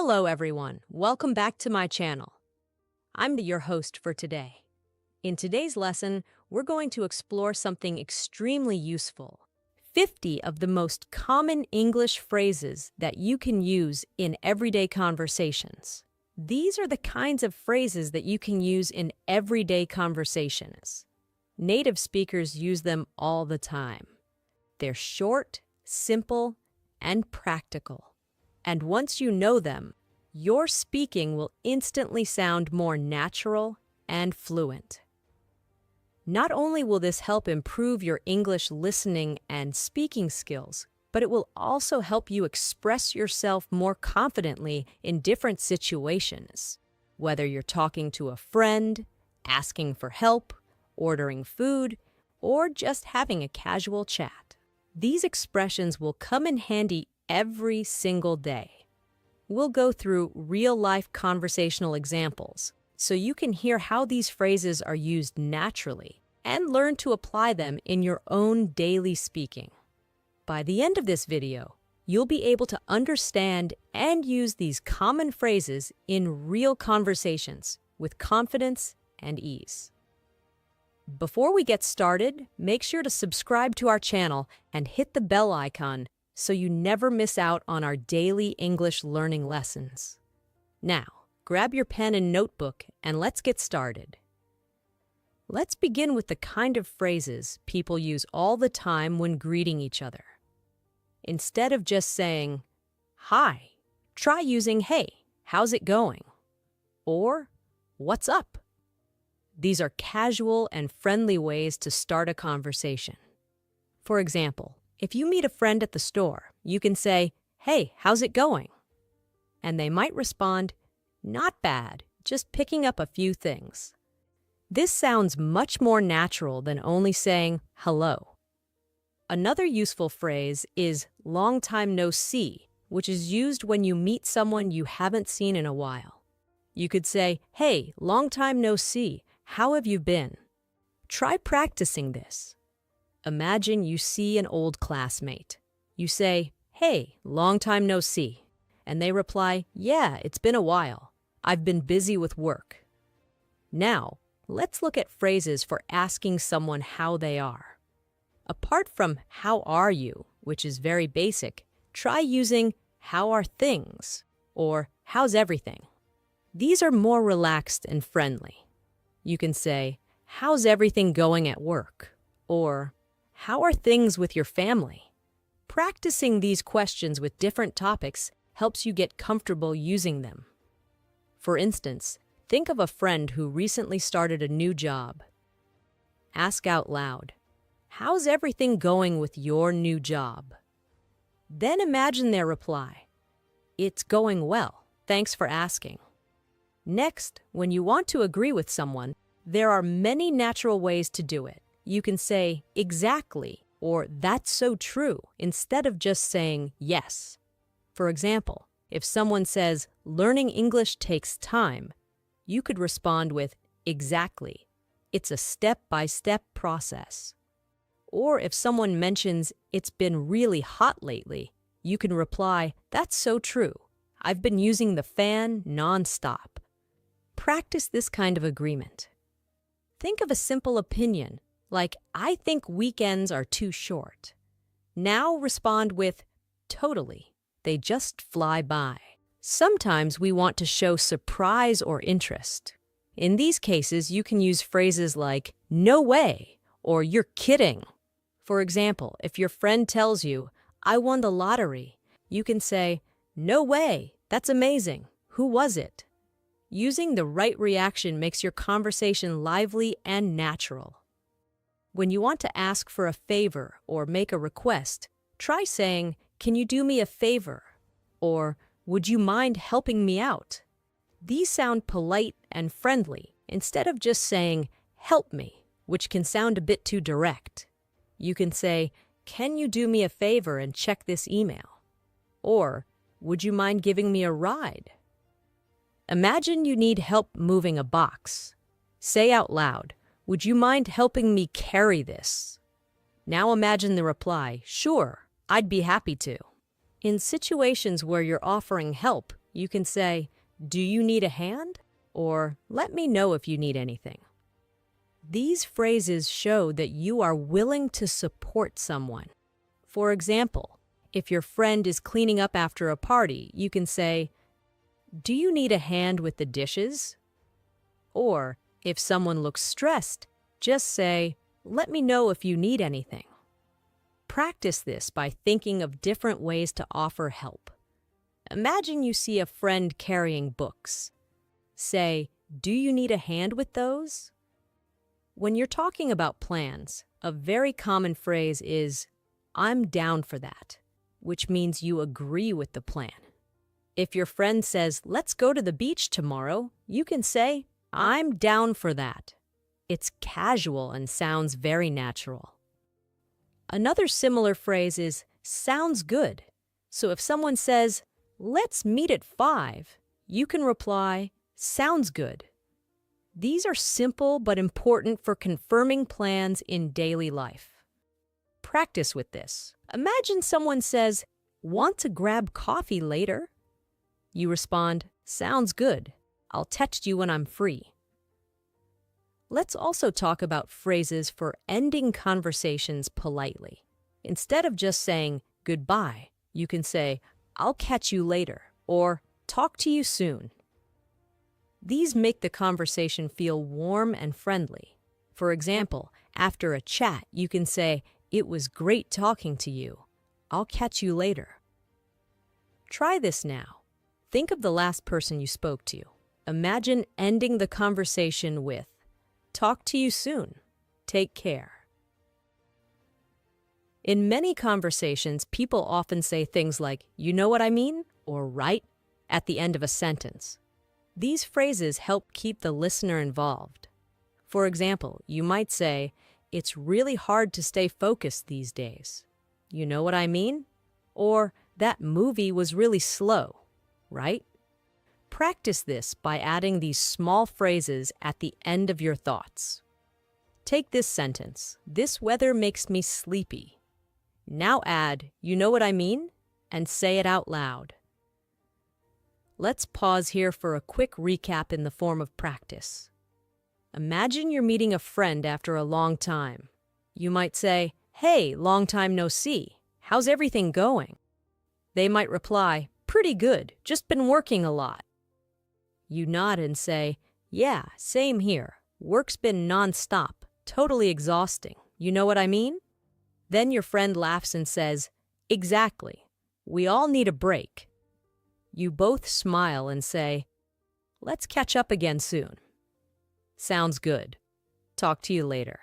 Hello everyone, welcome back to my channel. I'm your host for today. In today's lesson, we're going to explore something extremely useful. 50 of the most common English phrases that you can use in everyday conversations. These are the kinds of phrases that you can use in everyday conversations. Native speakers use them all the time. They're short, simple, and practical. And once you know them, your speaking will instantly sound more natural and fluent. Not only will this help improve your English listening and speaking skills, but it will also help you express yourself more confidently in different situations, whether you're talking to a friend, asking for help, ordering food, or just having a casual chat. These expressions will come in handy every single day. We'll go through real-life conversational examples so you can hear how these phrases are used naturally and learn to apply them in your own daily speaking. By the end of this video, you'll be able to understand and use these common phrases in real conversations with confidence and ease. Before we get started, make sure to subscribe to our channel and hit the bell icon so you never miss out on our daily English learning lessons. Now, grab your pen and notebook and let's get started. Let's begin with the kind of phrases people use all the time when greeting each other. Instead of just saying, "Hi," try using, "Hey, how's it going?" or "What's up?" These are casual and friendly ways to start a conversation. For example, if you meet a friend at the store, you can say, "Hey, how's it going?" And they might respond, "Not bad, just picking up a few things." This sounds much more natural than only saying hello. Another useful phrase is "long time no see," which is used when you meet someone you haven't seen in a while. You could say, "Hey, long time no see, how have you been?" Try practicing this. Imagine you see an old classmate. You say, "Hey, long time no see." And they reply, "Yeah, it's been a while. I've been busy with work." Now, let's look at phrases for asking someone how they are. Apart from "how are you," which is very basic, try using "how are things?" or "how's everything?" These are more relaxed and friendly. You can say, "How's everything going at work?" or "How are things with your family?" Practicing these questions with different topics helps you get comfortable using them. For instance, think of a friend who recently started a new job. Ask out loud, "How's everything going with your new job?" Then imagine their reply, "It's going well, thanks for asking." Next, when you want to agree with someone, there are many natural ways to do it. You can say "exactly" or "that's so true" instead of just saying "yes." For example, if someone says "learning English takes time," you could respond with "exactly. It's a step-by-step process." Or if someone mentions "it's been really hot lately," you can reply, "That's so true. I've been using the fan non-stop." Practice this kind of agreement. Think of a simple opinion, like "I think weekends are too short." Now respond with "totally. They just fly by." Sometimes we want to show surprise or interest. In these cases, you can use phrases like "no way" or "you're kidding." For example, if your friend tells you, "I won the lottery," you can say, "No way, that's amazing. Who was it?" Using the right reaction makes your conversation lively and natural. When you want to ask for a favor or make a request, try saying, "Can you do me a favor?" or "Would you mind helping me out?" These sound polite and friendly instead of just saying, "Help me," which can sound a bit too direct. You can say, "Can you do me a favor and check this email?" Or, "Would you mind giving me a ride?" Imagine you need help moving a box. Say out loud, "Would you mind helping me carry this?" Now imagine the reply, "Sure, I'd be happy to." In situations where you're offering help, you can say, "Do you need a hand?" or "Let me know if you need anything." These phrases show that you are willing to support someone. For example, if your friend is cleaning up after a party, you can say, "Do you need a hand with the dishes?" Or, if someone looks stressed, just say, "Let me know if you need anything." Practice this by thinking of different ways to offer help. Imagine you see a friend carrying books. Say, "Do you need a hand with those?" When you're talking about plans, a very common phrase is, "I'm down for that," which means you agree with the plan. If your friend says, "Let's go to the beach tomorrow," you can say, "I'm down for that." It's casual and sounds very natural. Another similar phrase is, "Sounds good." So if someone says, "Let's meet at 5," you can reply, "Sounds good." These are simple but important for confirming plans in daily life. Practice with this. Imagine someone says, "Want to grab coffee later?" You respond, "Sounds good. I'll text you when I'm free." Let's also talk about phrases for ending conversations politely. Instead of just saying goodbye, you can say, "I'll catch you later," or "Talk to you soon." These make the conversation feel warm and friendly. For example, after a chat, you can say, "It was great talking to you. I'll catch you later." Try this now. Think of the last person you spoke to. Imagine ending the conversation with, "Talk to you soon. Take care." In many conversations, people often say things like, "You know what I mean?" or "right" at the end of a sentence. These phrases help keep the listener involved. For example, you might say, "It's really hard to stay focused these days. You know what I mean?" Or, "That movie was really slow, right?" Practice this by adding these small phrases at the end of your thoughts. Take this sentence, "This weather makes me sleepy." Now add, "You know what I mean?" and say it out loud. Let's pause here for a quick recap in the form of practice. Imagine you're meeting a friend after a long time. You might say, "Hey, long time no see. How's everything going?" They might reply, "Pretty good, just been working a lot." You nod and say, "Yeah, same here. Work's been non-stop, totally exhausting. You know what I mean?" Then your friend laughs and says, "Exactly. We all need a break." You both smile and say, "Let's catch up again soon." Sounds good. Talk to you later.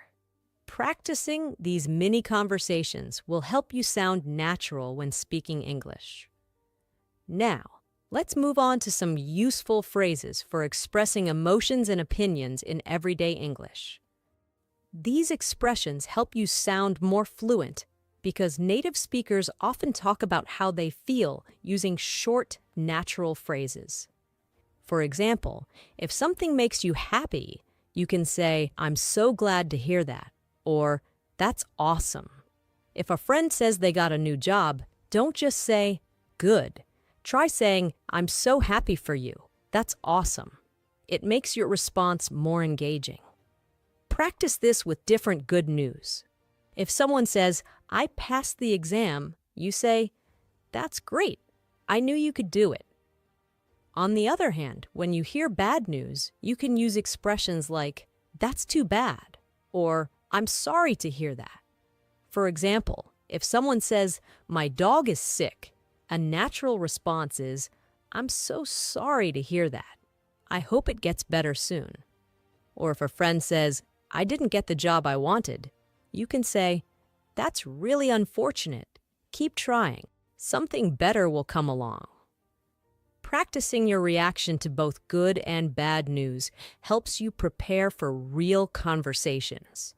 Practicing these mini conversations will help you sound natural when speaking English. Now, let's move on to some useful phrases for expressing emotions and opinions in everyday English. These expressions help you sound more fluent because native speakers often talk about how they feel using short, natural phrases. For example, if something makes you happy, you can say, "I'm so glad to hear that," or "That's awesome." If a friend says they got a new job, don't just say, "Good." Try saying, "I'm so happy for you. That's awesome." It makes your response more engaging. Practice this with different good news. If someone says, "I passed the exam," you say, "That's great. I knew you could do it." On the other hand, when you hear bad news, you can use expressions like, "That's too bad," or "I'm sorry to hear that." For example, if someone says, "My dog is sick," a natural response is, "I'm so sorry to hear that. I hope it gets better soon." Or if a friend says, "I didn't get the job I wanted," you can say, "That's really unfortunate. Keep trying. Something better will come along." Practicing your reaction to both good and bad news helps you prepare for real conversations.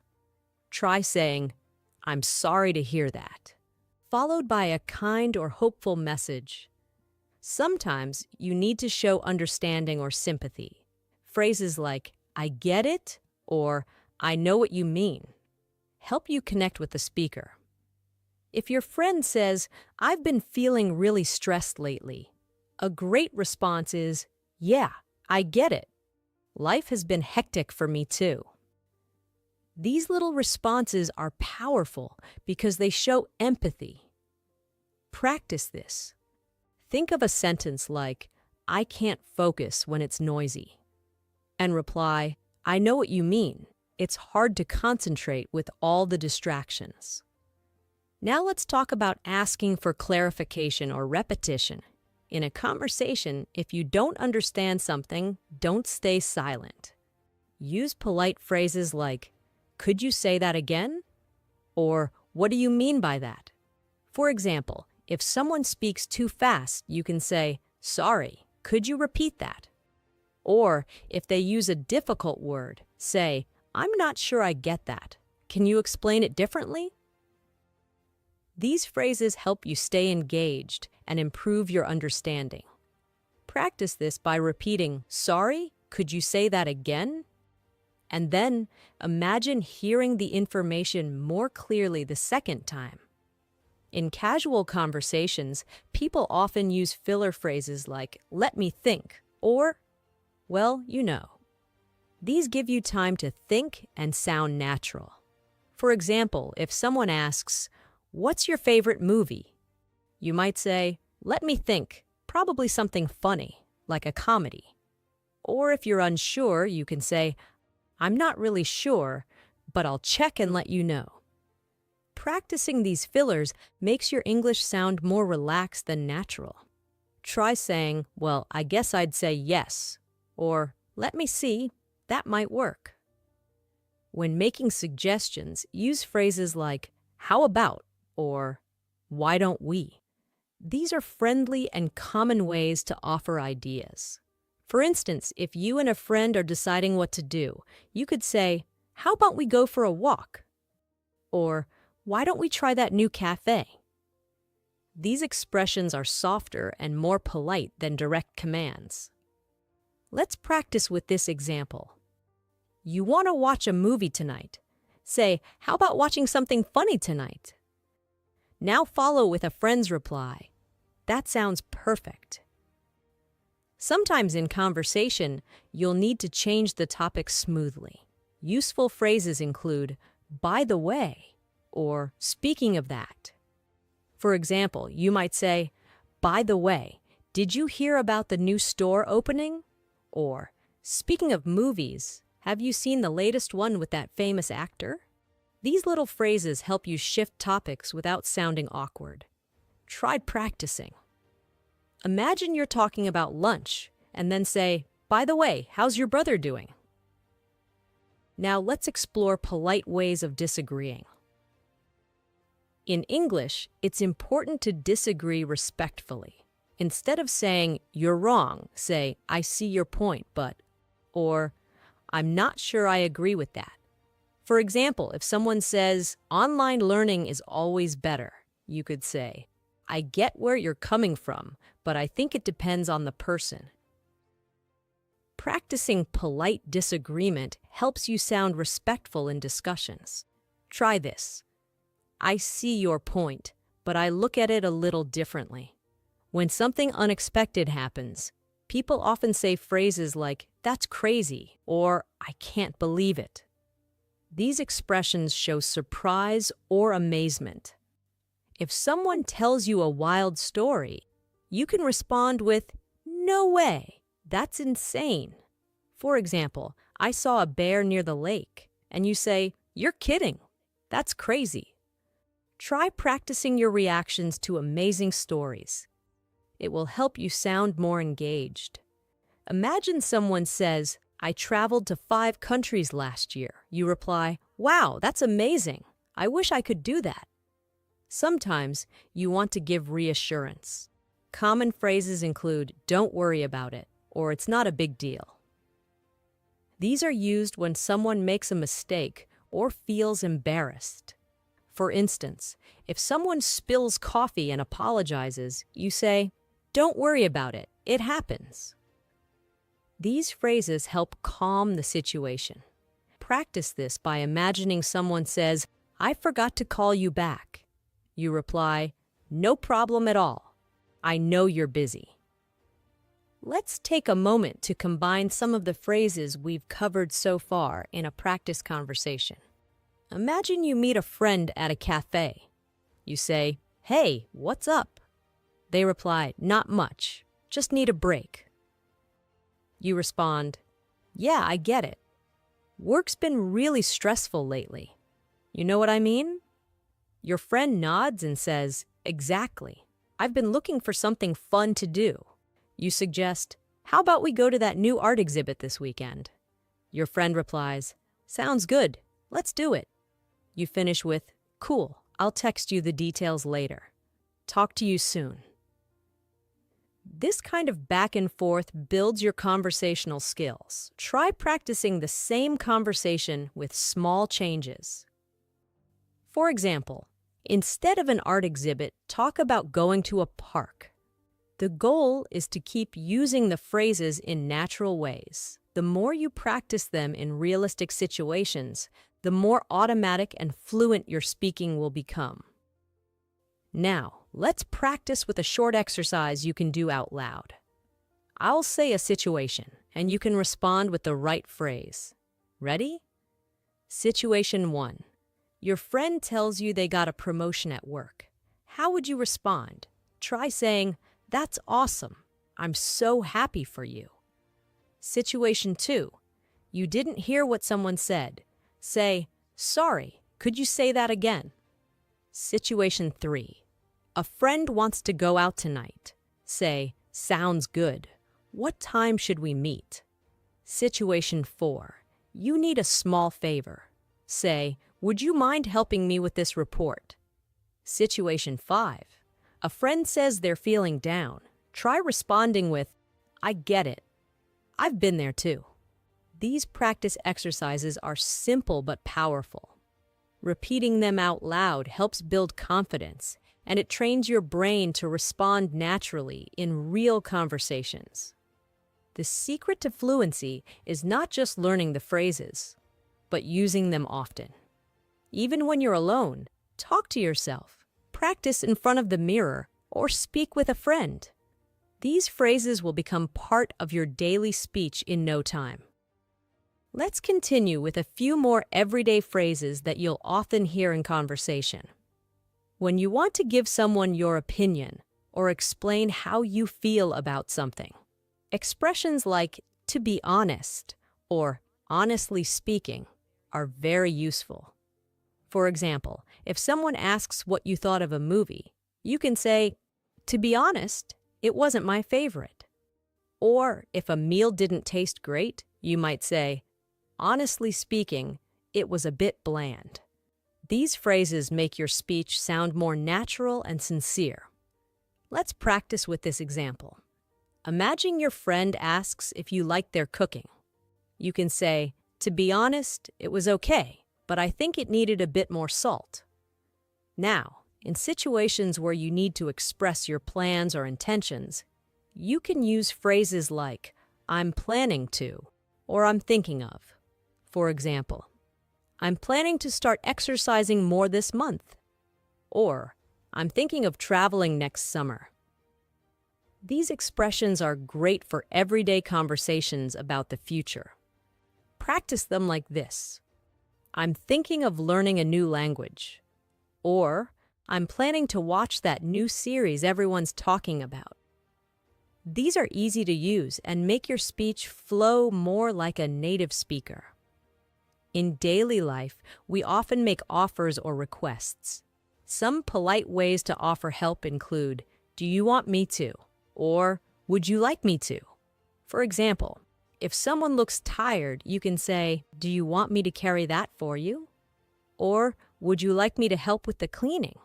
Try saying, "I'm sorry to hear that," followed by a kind or hopeful message. Sometimes you need to show understanding or sympathy. Phrases like, "I get it," or "I know what you mean," help you connect with the speaker. If your friend says, "I've been feeling really stressed lately," A great response is, "Yeah, I get it. Life has been hectic for me too." These little responses are powerful because they show empathy. Practice this. Think of a sentence like, "I can't focus when it's noisy," and reply, "I know what you mean. It's hard to concentrate with all the distractions." Now let's talk about asking for clarification or repetition. In a conversation, if you don't understand something, don't stay silent. Use polite phrases like, "Could you say that again?" Or, "What do you mean by that?" For example, if someone speaks too fast, you can say, "Sorry, could you repeat that?" Or, if they use a difficult word, say, "I'm not sure I get that. Can you explain it differently?" These phrases help you stay engaged and improve your understanding. Practice this by repeating, "Sorry, could you say that again?" And then imagine hearing the information more clearly the second time. In casual conversations, people often use filler phrases like, "Let me think," or, "Well, you know." These give you time to think and sound natural. For example, if someone asks, "What's your favorite movie?" you might say, "Let me think, probably something funny, like a comedy." Or if you're unsure, you can say, "I'm not really sure, but I'll check and let you know." Practicing these fillers makes your English sound more relaxed and natural. Try saying, "Well, I guess I'd say yes," or "Let me see, that might work." When making suggestions, use phrases like, "How about?" or "Why don't we?" These are friendly and common ways to offer ideas. For instance, if you and a friend are deciding what to do, you could say, "How about we go for a walk?" Or, "Why don't we try that new cafe?" These expressions are softer and more polite than direct commands. Let's practice with this example. You want to watch a movie tonight. Say, "How about watching something funny tonight?" Now follow with a friend's reply. "That sounds perfect." Sometimes in conversation, you'll need to change the topic smoothly. Useful phrases include, "By the way," or "Speaking of that." For example, you might say, "By the way, did you hear about the new store opening?" Or, "Speaking of movies, have you seen the latest one with that famous actor?" These little phrases help you shift topics without sounding awkward. Try practicing. Imagine you're talking about lunch and then say, "By the way, how's your brother doing?" Now let's explore polite ways of disagreeing. In English, it's important to disagree respectfully. Instead of saying, "You're wrong," say, "I see your point, but," or "I'm not sure I agree with that." For example, if someone says, "Online learning is always better," you could say, "I get where you're coming from, but I think it depends on the person." Practicing polite disagreement helps you sound respectful in discussions. Try this. "I see your point, but I look at it a little differently." When something unexpected happens, people often say phrases like, "That's crazy," or "I can't believe it." These expressions show surprise or amazement. If someone tells you a wild story, you can respond with, "No way, that's insane." For example, "I saw a bear near the lake," and you say, "You're kidding, that's crazy." Try practicing your reactions to amazing stories. It will help you sound more engaged. Imagine someone says, "I traveled to 5 countries last year." You reply, "Wow, that's amazing. I wish I could do that." Sometimes you want to give reassurance. Common phrases include, "Don't worry about it," or "It's not a big deal." These are used when someone makes a mistake or feels embarrassed. For instance, if someone spills coffee and apologizes, you say, "Don't worry about it, it happens." These phrases help calm the situation. Practice this by imagining someone says, "I forgot to call you back." You reply, "No problem at all. I know you're busy." Let's take a moment to combine some of the phrases we've covered so far in a practice conversation. Imagine you meet a friend at a cafe. You say, "Hey, what's up?" They reply, "Not much. Just need a break." You respond, "Yeah, I get it. Work's been really stressful lately. You know what I mean?" Your friend nods and says, "Exactly. I've been looking for something fun to do." You suggest, "How about we go to that new art exhibit this weekend?" Your friend replies, "Sounds good. Let's do it." You finish with, "Cool. I'll text you the details later. Talk to you soon." This kind of back and forth builds your conversational skills. Try practicing the same conversation with small changes. For example, instead of an art exhibit, talk about going to a park. The goal is to keep using the phrases in natural ways. The more you practice them in realistic situations, the more automatic and fluent your speaking will become. Now, let's practice with a short exercise you can do out loud. I'll say a situation, and you can respond with the right phrase. Ready? Situation 1. Your friend tells you they got a promotion at work. How would you respond? Try saying, "That's awesome. I'm so happy for you." Situation 2. You didn't hear what someone said. Say, "Sorry, could you say that again?" Situation 3. A friend wants to go out tonight. Say, "Sounds good. What time should we meet?" Situation 4. You need a small favor. Say, "Would you mind helping me with this report?" Situation 5. A friend says they're feeling down. Try responding with, "I get it. I've been there too." These practice exercises are simple but powerful. Repeating them out loud helps build confidence, and it trains your brain to respond naturally in real conversations. The secret to fluency is not just learning the phrases, but using them often. Even when you're alone, talk to yourself. Practice in front of the mirror, or speak with a friend. These phrases will become part of your daily speech in no time. Let's continue with a few more everyday phrases that you'll often hear in conversation. When you want to give someone your opinion or explain how you feel about something, expressions like "to be honest" or "honestly speaking" are very useful. For example, if someone asks what you thought of a movie, you can say, "To be honest, it wasn't my favorite." Or if a meal didn't taste great, you might say, "Honestly speaking, it was a bit bland." These phrases make your speech sound more natural and sincere. Let's practice with this example. Imagine your friend asks if you like their cooking. You can say, "To be honest, it was okay, but I think it needed a bit more salt." Now, in situations where you need to express your plans or intentions, you can use phrases like, "I'm planning to," or "I'm thinking of." For example, "I'm planning to start exercising more this month," or "I'm thinking of traveling next summer." These expressions are great for everyday conversations about the future. Practice them like this. "I'm thinking of learning a new language," or "I'm planning to watch that new series everyone's talking about." These are easy to use and make your speech flow more like a native speaker. In daily life, we often make offers or requests. Some polite ways to offer help include, "Do you want me to?" or "Would you like me to?" For example, if someone looks tired, you can say, "Do you want me to carry that for you?" Or, "Would you like me to help with the cleaning?"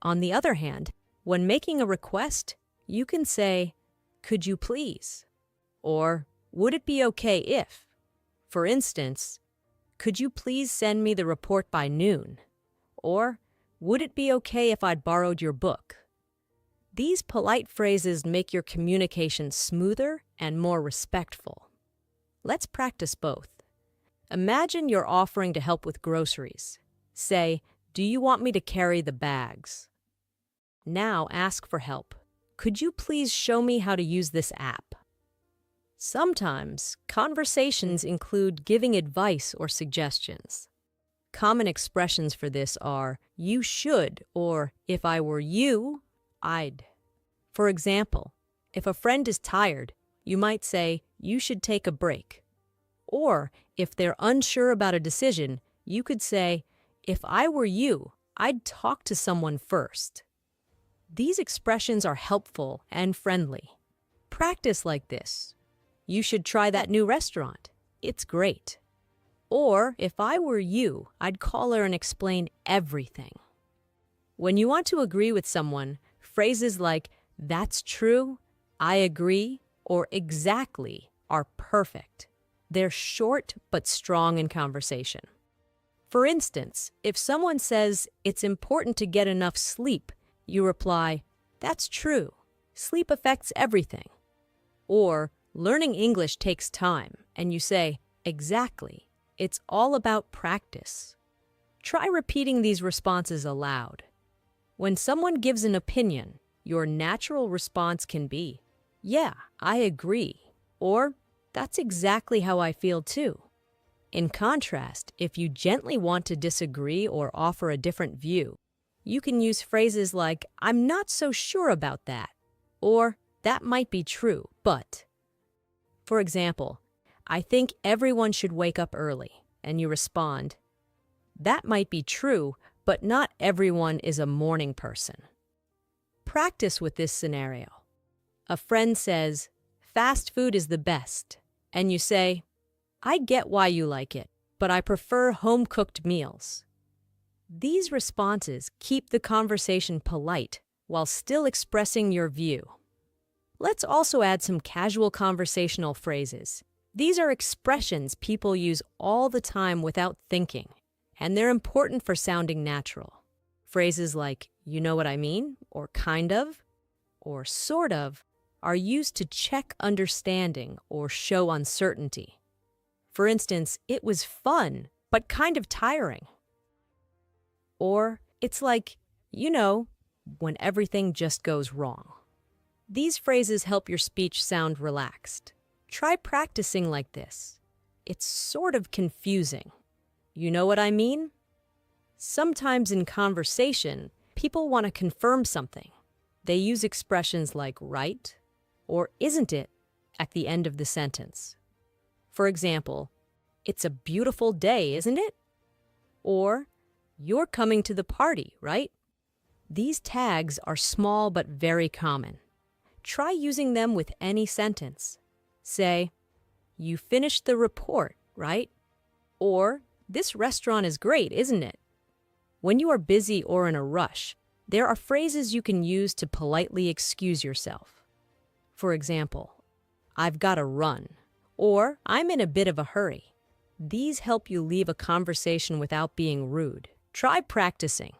On the other hand, when making a request, you can say, "Could you please?" Or, "Would it be okay if?" For instance, "Could you please send me the report by noon?" Or, "Would it be okay if I'd borrowed your book?" These polite phrases make your communication smoother and more respectful. Let's practice both. Imagine you're offering to help with groceries. Say, "Do you want me to carry the bags?" Now ask for help. "Could you please show me how to use this app?" Sometimes, conversations include giving advice or suggestions. Common expressions for this are, you should, or if I were you, I'd. For example, if a friend is tired, you might say, you should take a break. Or, if they're unsure about a decision, you could say, if I were you, I'd talk to someone first. These expressions are helpful and friendly. Practice like this. You should try that new restaurant. It's great. Or, if I were you, I'd call her and explain everything. When you want to agree with someone, phrases like, that's true, I agree, or exactly are perfect. They're short but strong in conversation. For instance, if someone says, it's important to get enough sleep, you reply, that's true. Sleep affects everything. Or, learning English takes time, and you say, exactly. It's all about practice. Try repeating these responses aloud. When someone gives an opinion, your natural response can be, yeah, I agree, or that's exactly how I feel too. In contrast, if you gently want to disagree or offer a different view, you can use phrases like, I'm not so sure about that, or that might be true, but. For example, I think everyone should wake up early, and you respond, that might be true, but not everyone is a morning person. Practice with this scenario. A friend says, fast food is the best, and you say, I get why you like it, but I prefer home-cooked meals. These responses keep the conversation polite while still expressing your view. Let's also add some casual conversational phrases. These are expressions people use all the time without thinking, and they're important for sounding natural. Phrases like, you know what I mean, or kind of, or sort of, are used to check understanding or show uncertainty. For instance, it was fun, but kind of tiring. Or, it's like, you know, when everything just goes wrong. These phrases help your speech sound relaxed. Try practicing like this. It's sort of confusing. You know what I mean? Sometimes in conversation, people want to confirm something. They use expressions like right or isn't it at the end of the sentence. For example, it's a beautiful day, isn't it? Or, you're coming to the party, right? These tags are small but very common. Try using them with any sentence. Say, you finished the report, right? Or, this restaurant is great, isn't it? When you are busy or in a rush, there are phrases you can use to politely excuse yourself. For example, I've got to run, or I'm in a bit of a hurry. These help you leave a conversation without being rude. Try practicing.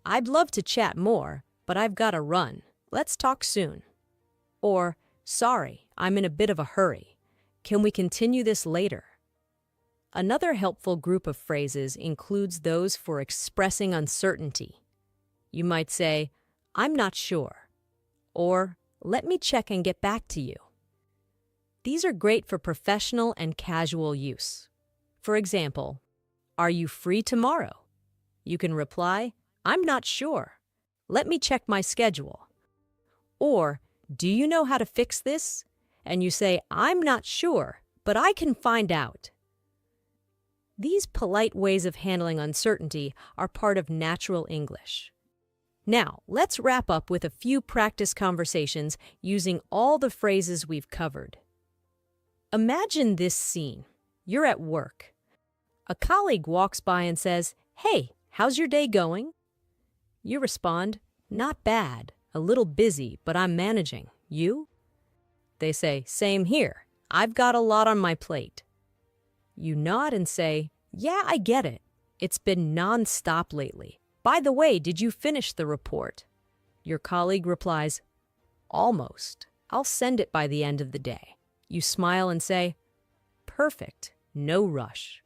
I'd love to chat more, but I've got to run. Let's talk soon. Or, sorry, I'm in a bit of a hurry. Can we continue this later? Another helpful group of phrases includes those for expressing uncertainty. You might say, I'm not sure, or let me check and get back to you. These are great for professional and casual use. For example, are you free tomorrow? You can reply, I'm not sure. Let me check my schedule. Or, do you know how to fix this? And you say, I'm not sure, but I can find out. These polite ways of handling uncertainty are part of natural English. Now, let's wrap up with a few practice conversations using all the phrases we've covered. Imagine this scene. You're at work. A colleague walks by and says, hey, how's your day going? You respond, not bad, a little busy, but I'm managing. You? They say, same here. I've got a lot on my plate. You nod and say, yeah, I get it. It's been non-stop lately. By the way, did you finish the report? Your colleague replies, almost. I'll send it by the end of the day. You smile and say, perfect, no rush.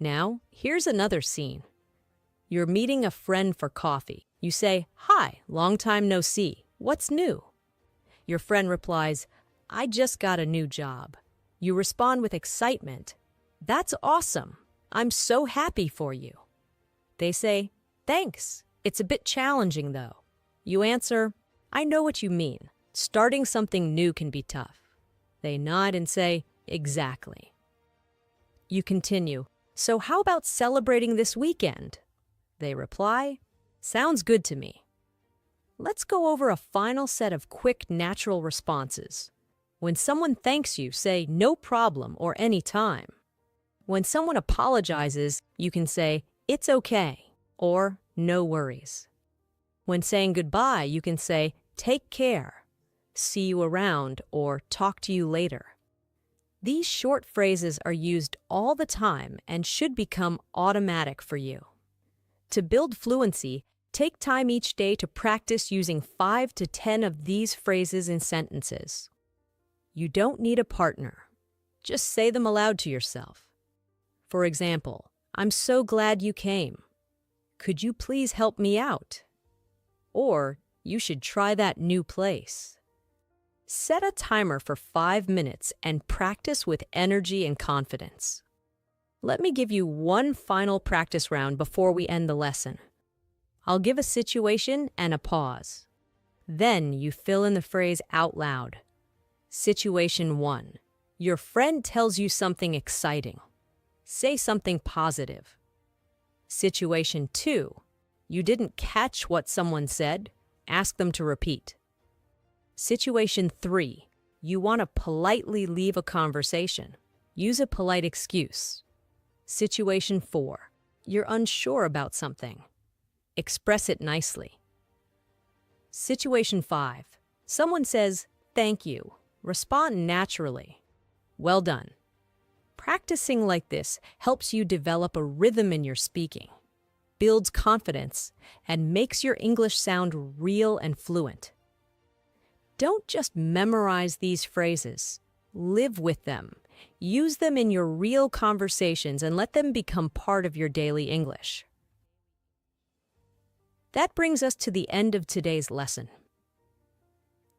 Now, here's another scene. You're meeting a friend for coffee. You say, hi, long time no see. What's new? Your friend replies, I just got a new job. You respond with excitement. That's awesome. I'm so happy for you. They say, thanks. It's a bit challenging, though. You answer, I know what you mean. Starting something new can be tough. They nod and say, exactly. You continue, so how about celebrating this weekend? They reply, sounds good to me. Let's go over a final set of quick, natural responses. When someone thanks you, say, no problem or any time. When someone apologizes, you can say, it's okay, or no worries. When saying goodbye, you can say, take care, see you around, or talk to you later. These short phrases are used all the time and should become automatic for you. To build fluency, take time each day to practice using 5 to 10 of these phrases in sentences. You don't need a partner. Just say them aloud to yourself. For example, I'm so glad you came. Could you please help me out? Or, you should try that new place. Set a timer for 5 minutes and practice with energy and confidence. Let me give you one final practice round before we end the lesson. I'll give a situation and a pause. Then you fill in the phrase out loud. Situation 1. Your friend tells you something exciting. Say something positive. Situation 2. You didn't catch what someone said. Ask them to repeat. Situation 3. You want to politely leave a conversation. Use a polite excuse. Situation 4. You're unsure about something. Express it nicely. Situation 5. Someone says, thank you. Respond naturally. Well done. Practicing like this helps you develop a rhythm in your speaking, builds confidence, and makes your English sound real and fluent. Don't just memorize these phrases. Live with them. Use them in your real conversations and let them become part of your daily English. That brings us to the end of today's lesson.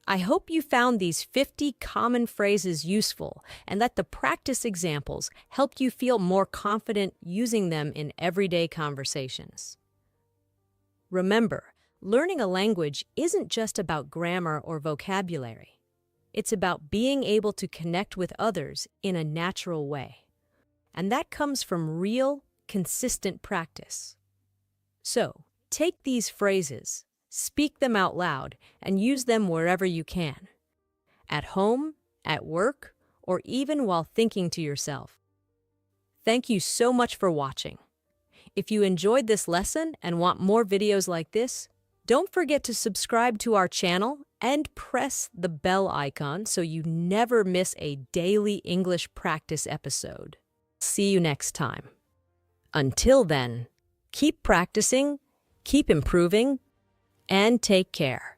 I hope you found these 50 common phrases useful and that the practice examples helped you feel more confident using them in everyday conversations. Remember, learning a language isn't just about grammar or vocabulary. It's about being able to connect with others in a natural way. And that comes from real, consistent practice. So, take these phrases, speak them out loud, and use them wherever you can. At home, at work, or even while thinking to yourself. Thank you so much for watching. If you enjoyed this lesson and want more videos like this, don't forget to subscribe to our channel and press the bell icon so you never miss a daily English practice episode. See you next time. Until then, keep practicing, keep improving, and take care.